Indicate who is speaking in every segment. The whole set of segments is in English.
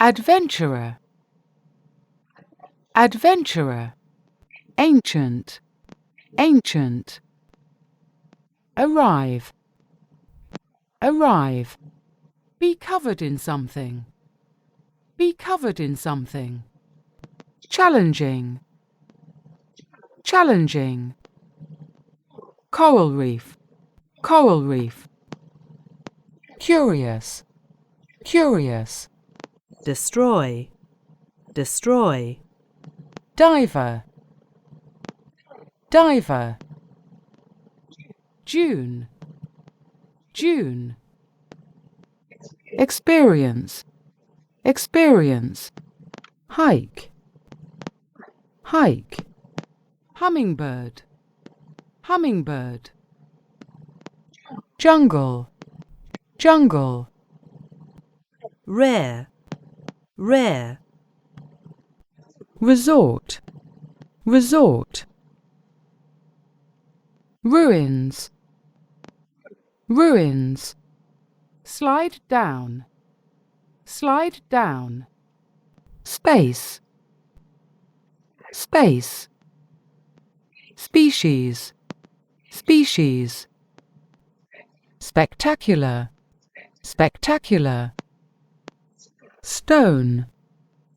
Speaker 1: adventurer, adventurer, ancient, ancient, arrive, arrive, be covered in something, be covered in something, challenging, challenging, coral reef, coral reef, curious, curious,
Speaker 2: destroy, destroy,
Speaker 1: diver, diver, June, June, experience, experience, hike, hike, hummingbird, hummingbird, jungle, jungle,
Speaker 2: rare, rare,
Speaker 1: resort, resort, ruins, ruins, slide down, slide down, space, space, species, species, spectacular, spectacular, stone,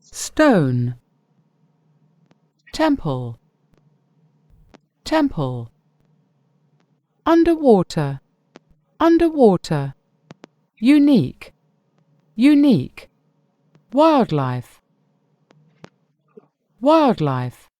Speaker 1: stone, temple, temple, underwater, underwater, unique, unique, wildlife, wildlife,